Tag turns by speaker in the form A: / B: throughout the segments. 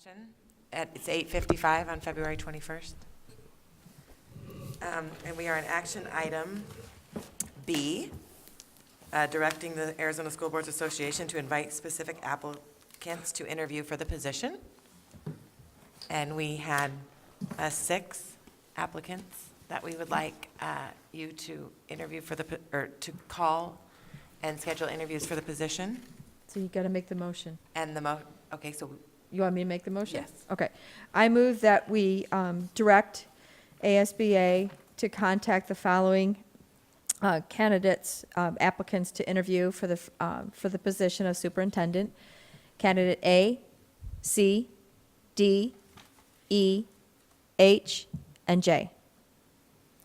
A: session it's 8:55 on February 21st. And we are in action item B, directing the Arizona School Boards Association to invite specific applicants to interview for the position. And we had 6 applicants that we would like you to interview for the, or to call and schedule interviews for the position.
B: So you got to make the motion.
A: And okay, so
B: You want me to make the motion?
A: Yes.
B: Okay. I move that we direct ASBA to contact the following candidates, applicants to interview for the position of superintendent. Candidate A, C, D, E, H, and J.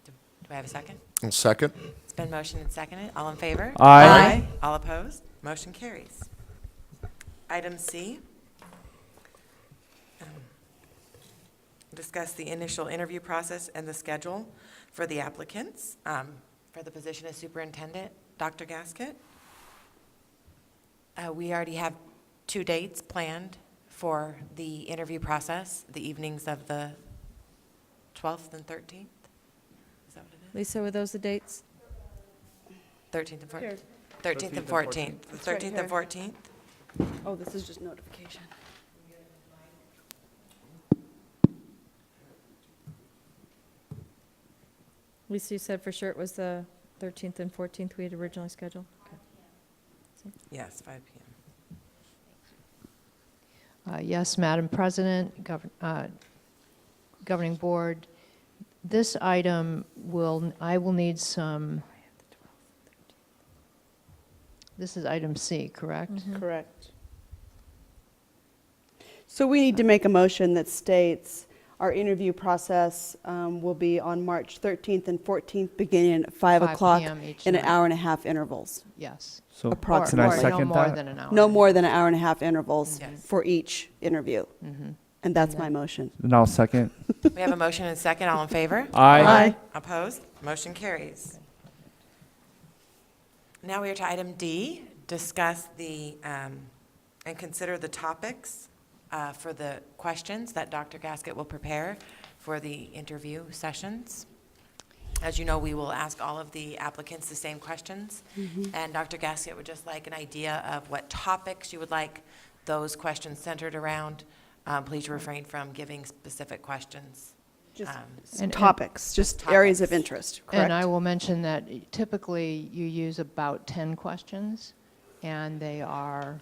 A: do I have a second?
C: Second.
A: It's been motioned and seconded. All in favor?
C: Aye.
A: All opposed? Motion carries. Item C. Discuss the initial interview process and the schedule for the applicants for the position of superintendent. Dr. Gasket? We already have 2 dates planned for the interview process, the evenings of the 12th and 13th. Is that what it is?
B: Lisa, were those the dates?
A: 13th and 14th?
B: Here.
A: 13th and 14th. The
B: It's right
A: 13th and
B: here.
A: 14th?
D: Oh, this is just notification.
B: Lisa, you said for sure it was the 13th and 14th we had originally scheduled? Okay.
A: Yes, 5 p.m.
E: Yes, Madam President, Governing Board, this item I will need some, this is item C, correct?
D: Correct. So we need to make a motion that states our interview process will be on March 13th and 14th, beginning at 5 o'clock
E: p.m. each
D: in an
E: night.
D: hour-and-a-half intervals.
E: Yes.
F: So
D: Approximately.
F: can I
E: Or
F: second
E: no more
F: that?
E: than an hour.
D: No more than an hour-and-a-half intervals
A: Yes.
D: for each interview.
E: Mhm.
D: And that's my motion.
F: And I'll second.
A: We have a motion and a second. All in favor?
F: Aye.
A: Opposed? Motion carries. Now we are to item D, discuss the, and consider the topics for the questions that Dr. Gasket will prepare for the interview sessions. As you know, we will ask all of the applicants the same questions, and Dr. Gasket would just like an idea of what topics you would like those questions centered around. Please refrain from giving specific questions.
D: Just
E: And-
D: topics, just
A: Just
D: areas of
A: topics.
D: interest, correct?
E: And I will mention that typically you use about 10 questions, and they are,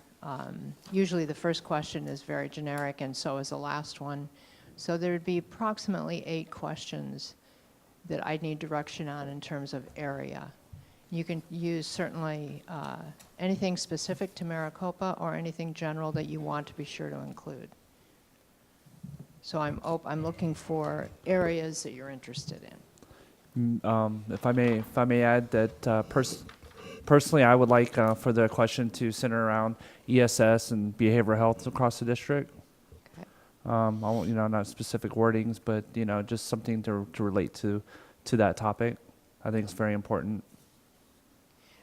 E: usually the first question is very generic, and so is the last one. So there would be approximately 8 questions that I'd need direction on in terms of area. You can use certainly anything specific to Maricopa or anything general that you want to be sure to include. So I'm looking for areas that you're interested in.
F: If I may add that personally, I would like for the question to center around ESS and behavioral health across the district.
E: Okay.
F: I won't, not specific wordings, but just something to relate to that topic. I think it's very important.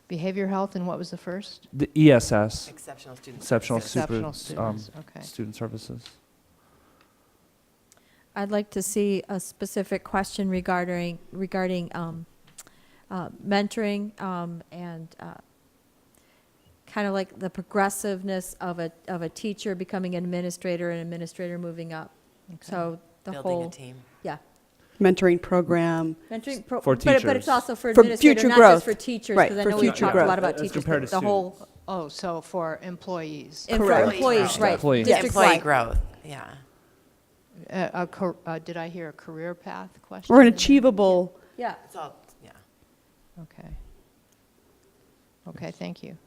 E: Behavior health, and what was the first?
F: The ESS,
A: Exceptional student
F: exceptional
A: services.
E: Exceptional
F: student,
E: students, okay.
F: student services.
B: I'd like to see a specific question regarding mentoring and kind of like the progressiveness of a teacher becoming an administrator moving up.
E: Okay.
B: So the
A: Building
B: whole,
A: a team.
B: yeah.
D: Mentoring program.
B: Mentoring
F: For
B: but it's
F: teachers.
B: also for
D: For
B: administrator,
D: future
B: not
D: growth.
B: just for teachers,
D: Right,
B: because I
D: for
B: know we
D: future
B: talked a
D: growth.
B: lot about
F: As
B: teachers,
F: compared
B: but
F: to
B: the whole,
E: Oh, so for employees.
B: and for
D: Correct.
B: employees, right,
F: Employee.
A: Yeah, employee
B: district-wide.
A: growth, yeah.
E: Did I hear a career path question?
D: Or an
E: in there?
D: achievable,
B: Yeah.
A: It's all, yeah.
E: Okay. Okay, thank you.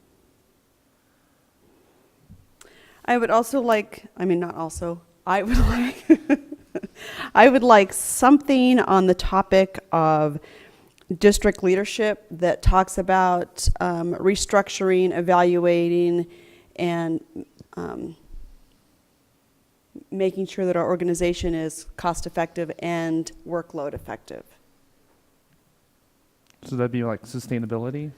D: I would also like, I mean, not also, I would like, I would like something on the topic of district leadership that talks about restructuring, evaluating, and making sure that our organization is cost-effective and workload effective.
F: So that'd be like sustainability.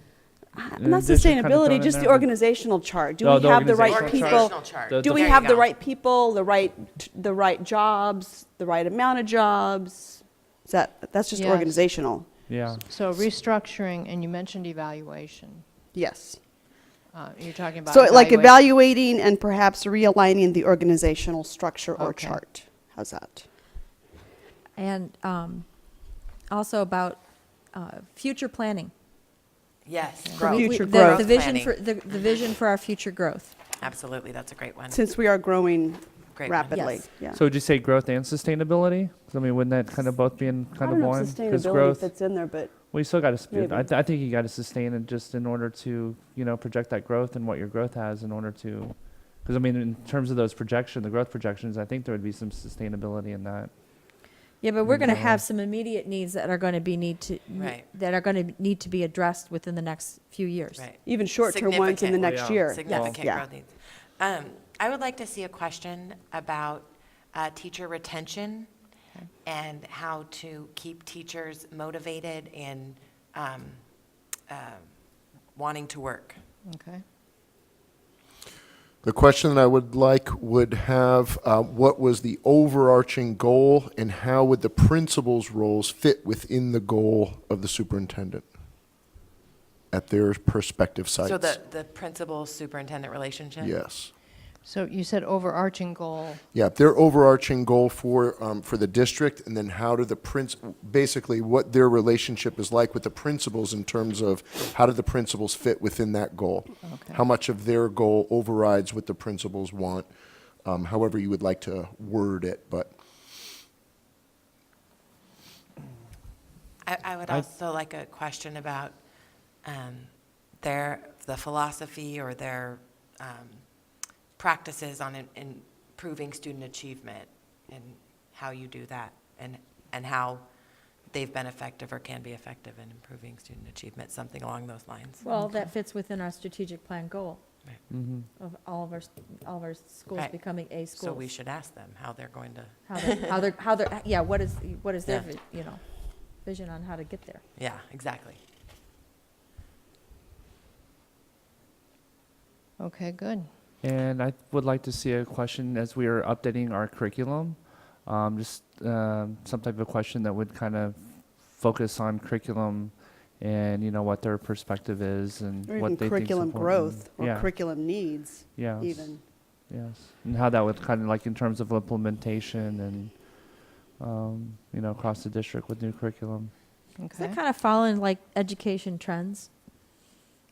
D: Not
F: district kinda thrown
D: sustainability,
F: in
D: just
F: there,
D: the
F: but-
D: organizational chart. Do
F: Oh,
D: we
F: the
D: have the right
F: organizational
D: people?
A: Organizational chart.
F: The-
D: Do we
A: There you
D: have the
A: go.
D: right people, the right jobs, the right amount of jobs? That's just
E: Yes.
D: organizational?
F: Yeah.
E: So restructuring, and you mentioned evaluation.
D: Yes.
E: You're talking about
D: So like
E: evaluation.
D: evaluating and perhaps realigning the organizational structure or
E: Okay.
D: chart. How's that?
B: And also about future planning.
A: Yes,
D: For
A: growth.
D: future
B: The
D: growth.
B: vision
A: planning.
B: for, the vision for our future growth.
A: Absolutely, that's a great one.
D: Since we are growing
A: Great one.
D: rapidly.
B: Yes.
D: Yeah.
F: So would you say growth and sustainability? 'Cause I mean, wouldn't that kind of both be in
D: I
F: kind
D: don't
F: of
D: know
F: one?
D: if
F: 'Cause
D: sustainability
F: growth,
D: fits in there, but
F: well, you still got to.
D: Maybe.
F: I think you got to sustain it just in order to, project that growth and what your growth has in order to. Because I mean, in terms of those the growth projections, I think there would be some sustainability in that.
B: Yeah, but we're going to
F: Yeah.
B: have some immediate needs that are going to be
A: Right.
B: that are going to need to be addressed within the next few years.
A: Right.
D: even short-term ones in the
A: Significant.
D: next
F: Yeah.
D: year.
A: Significant
D: Yeah.
A: growth needs. I would like to see a question about teacher retention and how to keep teachers motivated and wanting to work.
E: Okay.
C: The question I would like would have, what was the overarching goal and how would the principal's roles fit within the goal of the superintendent at their prospective sites?
A: So the principal superintendent relationship?
C: Yes.
E: So you said overarching goal.
C: Yeah, their overarching goal for the district, and then how do basically what their relationship is like with the principals in terms of how do the principals fit within that goal?
E: Okay.
C: How much of their goal overrides what the principals want, however you would like to word it, but
A: I would also like a question about the philosophy or their practices on improving student achievement and how you do that and how they've been effective or can be effective in improving student achievement, something along those lines.
B: Well, that fits within our strategic plan goal
F: Mm-hmm.
B: of all of our schools
A: Right.
B: becoming A schools.
A: So we should ask them how they're going to,
B: how they're, yeah, what is their,
A: Yeah.
B: vision on how to get there?
A: yeah, exactly.
E: Okay, good.
F: And I would like to see a question as we are updating our curriculum, just some type of question that would kind of focus on curriculum and, what their perspective is and
D: Or
F: what
D: even
F: they think
D: curriculum growth or
F: yeah.
D: curriculum needs
F: Yes.
D: even.
F: Yes, and how that would kind of like in terms of implementation and, across the district with new curriculum.
B: Is
E: Okay.
B: that kind of following like education trends?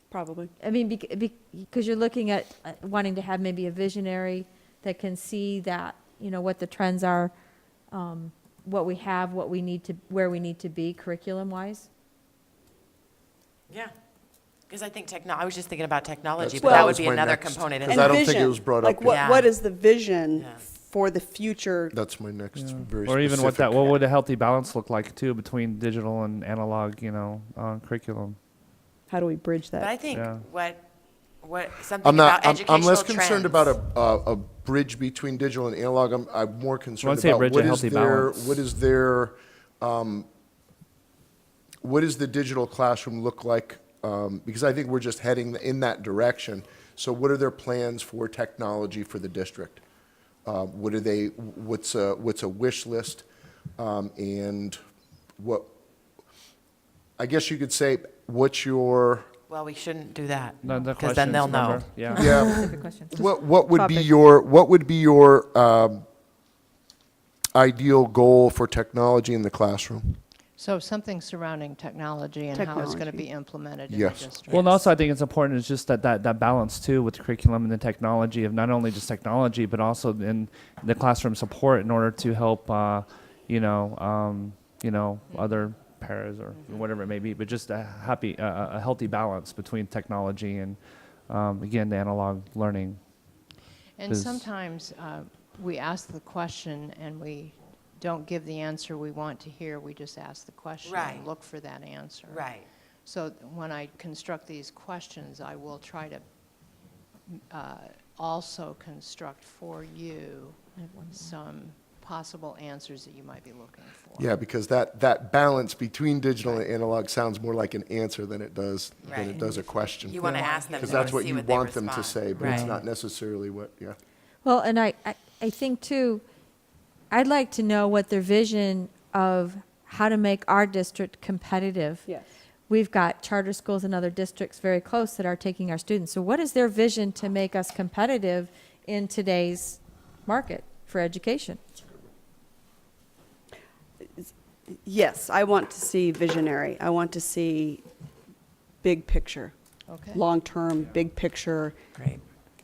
D: Probably.
B: I mean, because you're looking at wanting to have maybe a visionary that can see that, what the trends are, what we have, what we need to, where we need to be curriculum-wise.
A: Yeah. Because I think I was just thinking about technology,
C: That's-
A: but
D: that
A: that would
C: was
A: be
C: my
A: another
C: next-
A: component.
C: Because
A: in
C: I
A: that.
C: don't think it
D: vision.
C: was brought
D: Like
C: up
D: what,
A: yet.
D: what is the vision
A: Yeah.
D: for the future?
C: that's my next
F: Yeah.
C: very
F: Or even what
C: specific.
F: would a healthy balance look like too between digital and analog, curriculum.
D: How do we bridge
A: But I
D: that?
A: think
F: Yeah.
A: something
C: I'm
A: about
C: not, I'm
A: educational
C: less concerned
A: trends.
C: about a bridge between digital and analog. I'm more concerned
F: say a
C: about
F: bridge, a healthy balance.
C: what does the digital classroom look like? Because I think we're just heading in that direction. So what are their plans for technology for the district? What's a wish list? And what, I guess you could say, what's your,
A: Well, we shouldn't do that,
F: The
A: because then they'll
F: questions,
A: know.
F: remember? Yeah.
C: yeah,
B: Specific question.
C: what would be
D: Topic.
C: your ideal goal for technology in the classroom?
E: So something surrounding technology and how it's going to
D: Technology.
E: be implemented in the
C: Yes.
E: district.
F: Well, and also I think it's important is just that balance too with the curriculum and the technology of not only just technology, but also in the classroom support in order to help, other paras or whatever it may be, but just a healthy balance between technology and, again, the analog learning.
E: And
F: 'Cause-
E: sometimes we ask the question and we don't give the answer we want to hear. We just ask the question
A: Right.
E: and look for that answer.
A: Right.
E: So when I construct these questions, I will try to also construct for you some possible answers that you might be looking for.
C: Yeah, because that balance between digital and analog sounds more like an answer than it does
A: Right.
C: a question.
A: You want to ask them
C: Because
A: to
C: that's what
A: see
C: you
A: what they
C: want them to
A: respond.
C: say, but it's
A: Right.
C: not necessarily what, yeah.
B: Well, and I think too, I'd like to know what their vision of how to make our district competitive.
D: Yes.
B: We've got charter schools in other districts very close that are taking our students. So what is their vision to make us competitive in today's market for education?
D: Yes, I want to see visionary. I want to see big picture,
E: Okay.
D: long-term, big picture.
A: Great.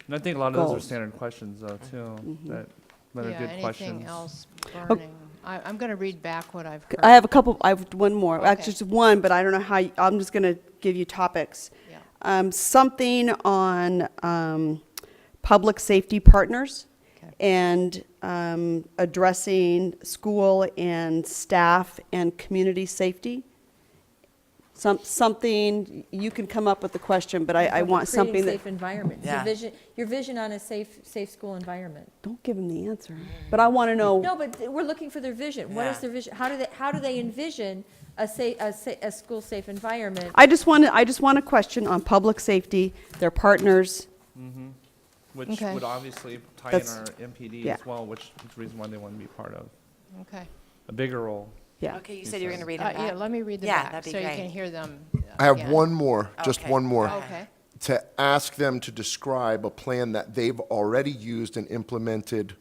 F: And I think a lot of those are
D: Goals.
F: standard questions though, too, that are
E: Yeah,
F: good questions.
E: anything else burning? I'm going to read back what I've heard.
D: I have one more,
E: Okay.
D: actually just one, but I don't know how, I'm just going to give you topics.
E: Yeah.
D: Something on public safety partners
E: Okay.
D: and addressing school and staff and community safety. Something, you can come up with the question, but I want something
B: Creating
D: that,
B: safe environments.
A: Yeah.
B: Your vision on a safe school environment.
D: don't give them the answer, but I want to know.
B: No, but we're looking for their vision. What is
A: Yeah.
B: their vision? How do they envision a school safe environment?
D: I just want a question on public safety, their partners.
F: Which
E: Okay.
F: would obviously tie in
D: That's-
F: our MPD
D: yeah.
F: as well, which is the reason why they want to be part of
E: Okay.
F: a bigger role.
D: Yeah.
A: Okay, you said you were going to read them back?
E: Yeah, let me read them
A: Yeah,
E: back,
A: that'd be
E: so you
A: great.
E: can hear them.
C: I have
E: again.
C: one more, just
A: Okay.
C: one more.
E: Okay.
C: To ask them to describe a plan that they've already used and implemented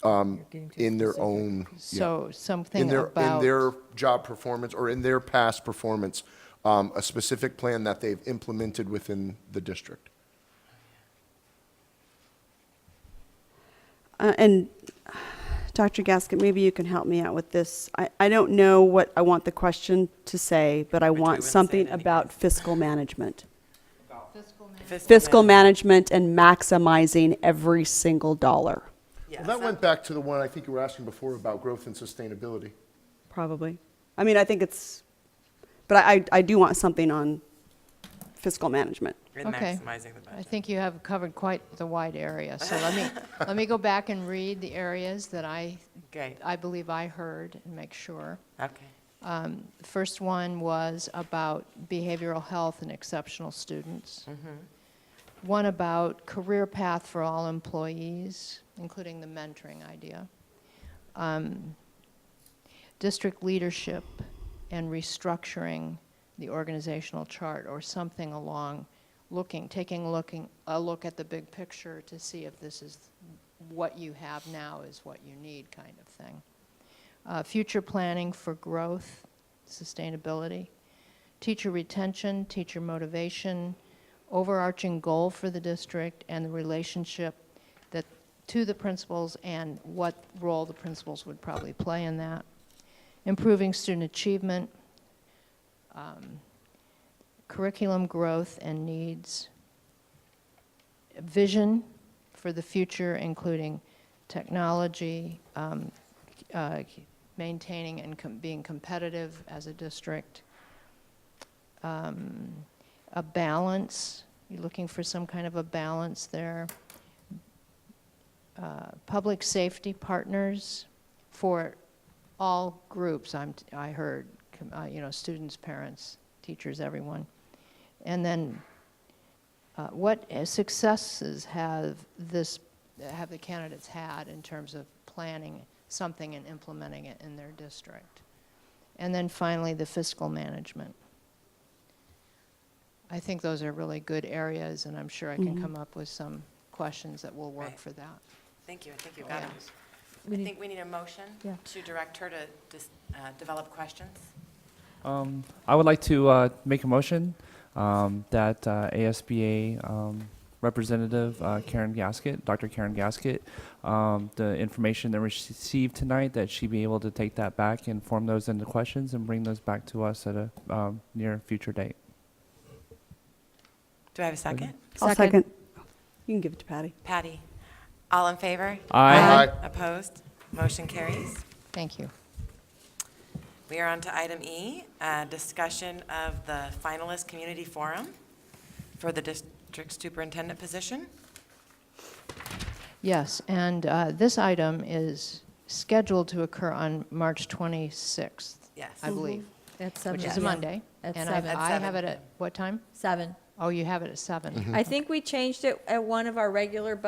C: in their own, yeah,
E: So something
C: in
E: about.
C: their job performance or in their past performance, a specific plan that they've implemented within the district.
D: And Dr. Gasket, maybe you can help me out with this. I don't know what I want the question to say, but I
A: we
D: want
A: wouldn't say
D: something
A: it
D: about fiscal management.
E: Fiscal
D: Fiscal management and maximizing every single dollar,
A: Yeah,
C: Well, that
A: some-
C: went back to the one I think you were asking before about growth and sustainability.
D: probably. I mean, I think it's, but I do want something on fiscal management.
A: in
E: Okay.
A: maximizing the
E: I
A: budget.
E: think you have covered quite the wide area, so let me go back and read the areas that I
A: Great,
E: believe I heard and make sure.
A: okay.
E: The first one was about behavioral health and exceptional students. One about career path for all employees, including the mentoring idea. District leadership and restructuring the organizational chart, or something along taking a look at the big picture to see if this is what you have now is what you need, kind of thing. Future planning for growth, sustainability, teacher retention, teacher motivation, overarching goal for the district, and the relationship to the principals and what role the principals would probably play in that. Improving student achievement, curriculum growth and needs, vision for the future, including technology, maintaining and being competitive as a district, a balance, you're looking for some kind of a balance there. Public safety partners for all groups, I heard, students, parents, teachers, everyone. And then what successes have the candidates had in terms of planning something and implementing it in their district? And then finally, the fiscal management. I think those are really good areas, and I'm sure I can come up with some questions that will work
A: Right.
E: for that.
A: Thank you, I think you got
E: Yeah.
A: it.
B: We
A: I
B: need-
A: think we need a motion
B: Yeah.
A: to direct her to develop questions.
F: I would like to make a motion that ASBA Representative Karen Gasket, Dr. Karen Gasket, the information that we received tonight, that she be able to take that back and form those into questions and bring those back to us at a near future date.
A: Do I have a second?
D: I'll
B: Second.
D: second. You can give it to Patty.
A: Patty, all in favor?
C: Aye.
A: Opposed? Motion carries.
E: Thank you.
A: We are on to item E, discussion of the finalist community forum for the district superintendent position.
E: Yes, and this item is scheduled to occur on March 26th,
A: Yes.
E: I believe,
B: At 7
E: which is a
B: p.m.
E: Monday.
B: At
E: And
B: 7.
E: I have
A: 7
E: it at what time?
B: 7.
E: Oh, you have it at 7.
B: I think we changed it at one of our regular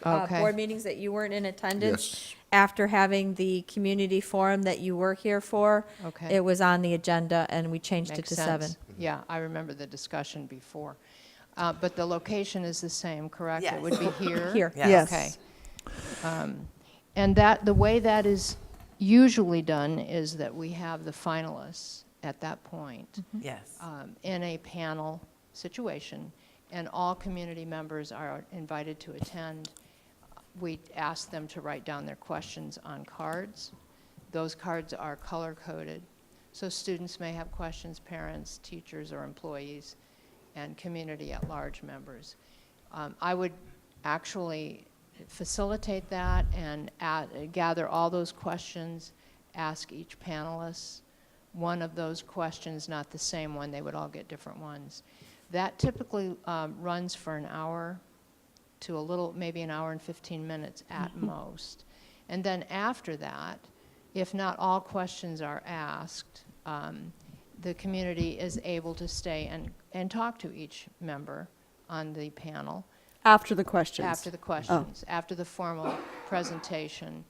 E: Okay.
B: board meetings that you weren't in attendance.
C: Yes.
B: After having the community forum that you were here for.
E: Okay.
B: It was on the agenda, and we changed it
E: Makes
B: to
E: sense.
B: 7.
E: Yeah, I remember the discussion before. But the location is the same, correct?
A: Yes.
E: It would be here?
B: Here.
A: Yes.
E: Okay. And that, the way that is usually done is that we have the finalists at that point
A: Yes.
E: in a panel situation, and all community members are invited to attend. We ask them to write down their questions on cards. Those cards are color-coded, so students may have questions, parents, teachers, or employees, and community-at-large members. I would actually facilitate that and gather all those questions, ask each panelist one of those questions, not the same one, they would all get different ones. That typically runs for an hour to a little, maybe an hour and 15 minutes at most. And then after that, if not all questions are asked, the community is able to stay and talk to each member on the panel.
D: After the questions.
E: After the questions, after the formal presentation.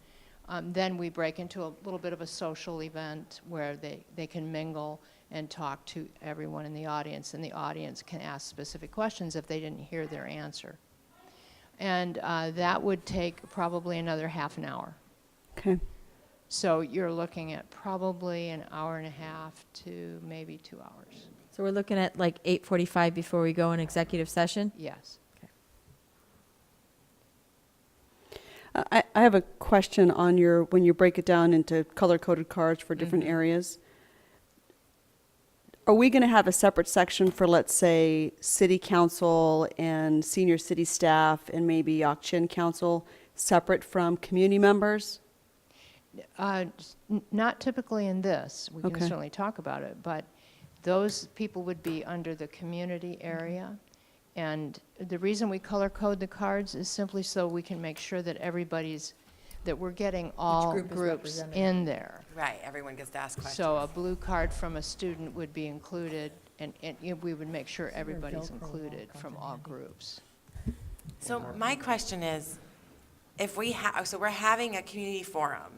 E: Then we break into a little bit of a social event where they can mingle and talk to everyone in the audience, and the audience can ask specific questions if they didn't hear their answer. And that would take probably another half an hour.
D: Okay.
E: So you're looking at probably an hour and a half to maybe 2 hours.
B: So we're looking at like 8:45 before we go in executive session?
E: Yes.
D: I have a question on when you break it down into color-coded cards for different areas. Are we going to have a separate section for, let's say, city council and senior city staff and maybe Yakchin council separate from community members?
E: Not typically in this. We can
D: Okay.
E: certainly talk about it, but those people would be under the community area. And the reason we color code the cards is simply so we can make sure that that we're getting all
B: group is
E: groups
B: represented.
E: in there.
A: Right, everyone gets to ask questions.
E: So a blue card from a student would be included, and we would make sure everybody's included from all groups.
A: So my question is, if we so we're having a community forum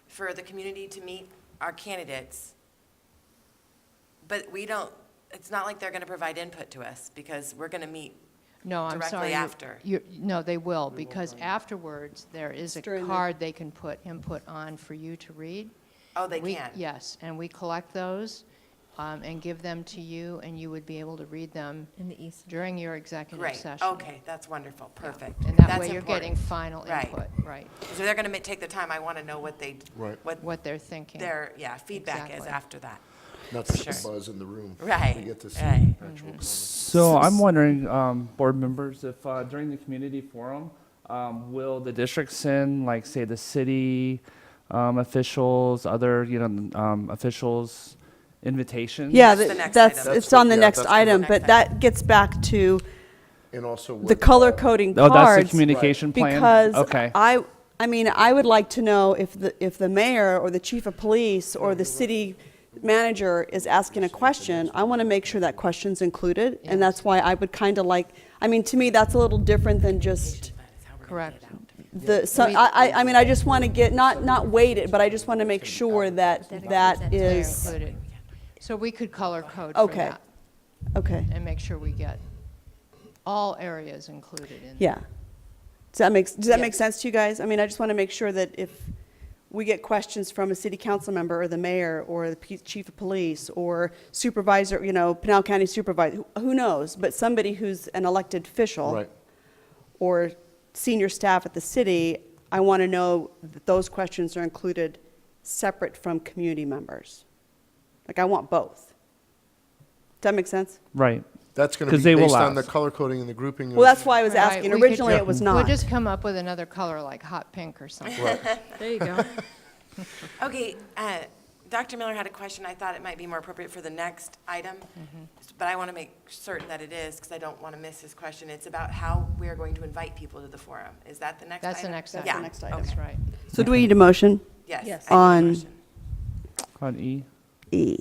A: for the community to meet our candidates, but it's not like they're going to provide input to us because we're going to meet.
E: No, I'm
A: Directly
E: sorry.
A: after.
E: No, they will, because afterwards, there is a
D: During the-
E: card they can put input on for you to read.
A: Oh, they can?
E: Yes, and we collect those and give them to you, and you would be able to read them
B: In the east.
E: during your executive
A: Great,
E: session.
A: okay, that's wonderful, perfect.
E: And that
A: That's
E: way you're getting
A: important.
E: final
A: Right.
E: input, right,
A: So they're going to take the time, I want to know what
C: Right.
E: what they're thinking.
A: their, feedback is
E: Exactly.
A: after that.
C: Not just
A: Sure.
C: the buzz in the room.
A: Right,
C: We get to see
A: right.
C: actual comments.
F: So I'm wondering, board members, if during the community forum, will the district send, like, say, the city officials, other, officials, invitations?
D: Yeah,
A: That's the next
D: that's,
A: item.
D: it's
C: That's what-
D: on the
C: yeah,
D: next
C: that's
D: item,
A: the
D: but
A: next
D: that gets back to
C: And also what,
D: the color coding
F: Oh, that's the
D: cards.
F: communication plan?
D: Because
F: Okay.
D: I mean, I would like to know if the mayor or the chief of police or the city manager is asking a question, I want to make sure that question's included. And that's why I would kind of like, I mean, to me, that's a little different than just
E: Correct.
D: I mean, I just want to get, not weight it, but I just want to make sure that
E: They're
D: is,
E: included. So we could color code for
D: Okay.
E: that
D: okay,
E: and make sure we get all areas included in.
D: yeah. Does that make
E: Yes.
D: sense to you guys? I mean, I just want to make sure that if we get questions from a city council member or the mayor or the chief of police or supervisor, Pinal County supervisor, who knows, but somebody who's an elected official
C: right.
D: or senior staff at the city, I want to know that those questions are included separate from community members. Like, I want both. Does that make sense?
F: Right.
C: That's going to
F: 'Cause
C: be
F: they will
C: based on the
F: ask.
C: color coding and the grouping.
D: Well, that's why I was
E: Right,
D: asking.
E: we could-
D: Originally, it was
E: We'll
D: not.
E: just come up with another color like hot pink or something.
C: Right.
B: There you go.
A: Okay, Dr. Miller had a question. I thought it might be more appropriate for the next item, but I want to make certain that it is, because I don't want to miss his question. It's about how we are going to invite people to the forum. Is that the next item?
E: That's the next item.
A: Yeah.
D: next item.
E: That's right.
D: So do we need a motion?
A: Yes.
B: Yes.
A: I need a
D: On-
A: motion.
F: On E,
D: E.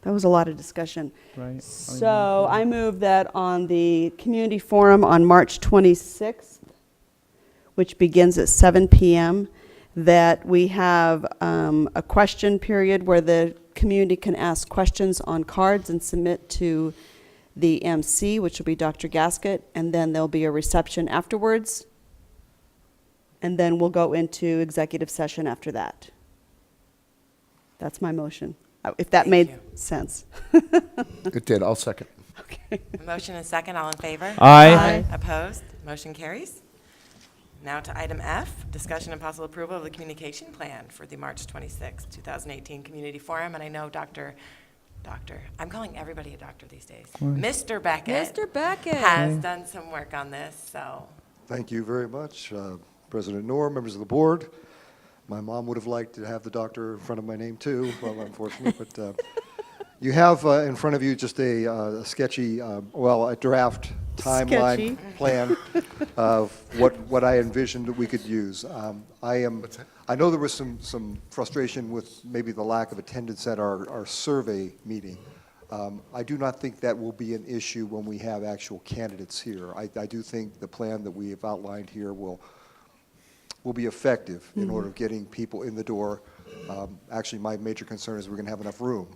D: That was a lot of discussion.
F: right?
D: So I move that on the community forum on March 26th, which begins at 7 p.m., that we have a question period where the community can ask questions on cards and submit to the MC, which will be Dr. Gasket, and then there'll be a reception afterwards. And then we'll go into executive session after that. That's my motion, if that
A: Thank
D: made
A: you.
D: sense.
C: It did, I'll second.
A: A motion and second. All in favor?
F: Aye.
A: Opposed? Motion carries. Now to item F, discussion and possible approval of the communication plan for the March 26, 2018 Community Forum. And I know I'm calling everybody a doctor these days. Mr. Beckett
B: Mr. Beckett.
A: has done some work on this, so.
G: Thank you very much, President Noor, members of the board. My mom would have liked to have the doctor in front of my name too, well, unfortunately, but you have in front of you just a sketchy, a draft timeline plan of what I envisioned that we could use. I know there was some frustration with maybe the lack of attendance at our survey meeting. I do not think that will be an issue when we have actual candidates here. I do think the plan that we have outlined here will be effective in order of getting people in the door. Actually, my major concern is we're going to have enough room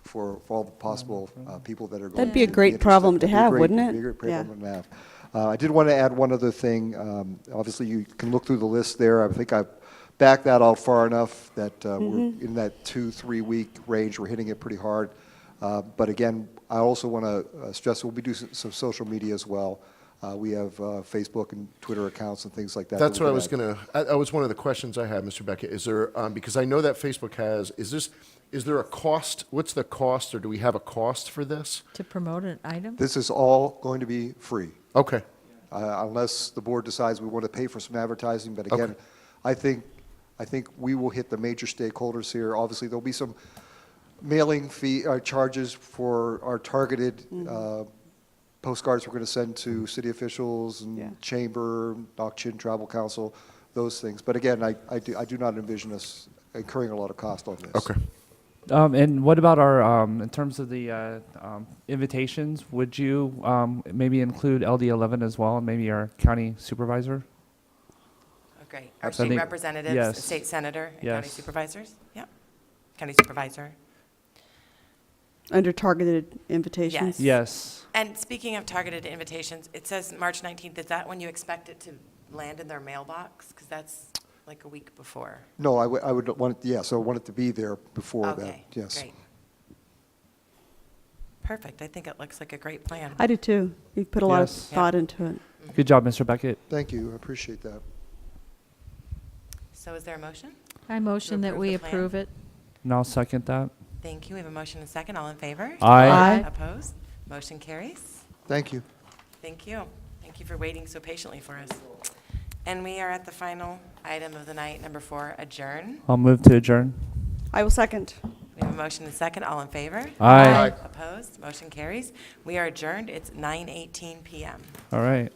G: for all the possible people that are going to
D: That'd be a
G: be
D: great
G: interested.
D: problem to
G: That'd be
D: have,
G: great-
D: wouldn't
G: it'd
D: it?
G: be a great
D: Yeah.
G: problem to have. I did want to add one other thing. Obviously, you can look through the list there. I think I've backed that out far enough that we're in that 2-3 week range. We're hitting it pretty hard. But again, I also want to stress we'll be doing some social media as well. We have Facebook and Twitter accounts and things like that.
C: That's
G: that we
C: what I
G: can
C: was
G: add.
C: that was one of the questions I had, Mr. Beckett. Is there, because I know that Facebook has, is there a cost? What's the cost, or do we have a cost for this?
B: To promote an item?
G: This is all going to be free,
C: Okay,
G: unless the board decides we want to pay for some advertising. But again,
C: Okay.
G: I think we will hit the major stakeholders here. Obviously, there'll be some mailing fee charges for our targeted postcards we're going to send to city officials and
D: Yeah.
G: chamber, Chin Travel Council, those things. But again, I do not envision us incurring a lot of cost on this.
C: okay.
F: And what about our, in terms of the invitations, would you maybe include LD11 as well, and maybe our county supervisor?
A: Oh, great. Our
F: I
A: state
F: think-
A: representatives,
F: yes.
A: state senator, and county
F: Yes.
A: supervisors? Yeah. County supervisor.
D: Under targeted invitations?
F: Yes.
A: And speaking of targeted invitations, it says March 19th. Is that when you expect it to land in their mailbox? Because that's like a week before.
G: No, I would want, so I want it to be there before that,
A: Okay,
G: yes.
A: great. Perfect. I think it looks like a great plan.
D: I do too. You've put a lot of
F: Yes.
D: thought into it.
F: Good job, Mr. Beckett.
G: Thank you, I appreciate that.
A: So is there a motion?
B: I motion that
A: approve
B: we
A: the plan?
B: approve it.
F: And I'll second that.
A: Thank you. We have a motion and a second. All in favor?
F: Aye.
D: Aye.
A: Opposed? Motion carries.
G: Thank you.
A: Thank you. Thank you for waiting so patiently for us. And we are at the final item of the night, number 4, adjourn.
F: I'll move to adjourn.
D: I will second.
A: We have a motion and a second. All in favor?
F: Aye.
A: Opposed? Motion carries. We are adjourned. It's 9:18 PM.
F: All right.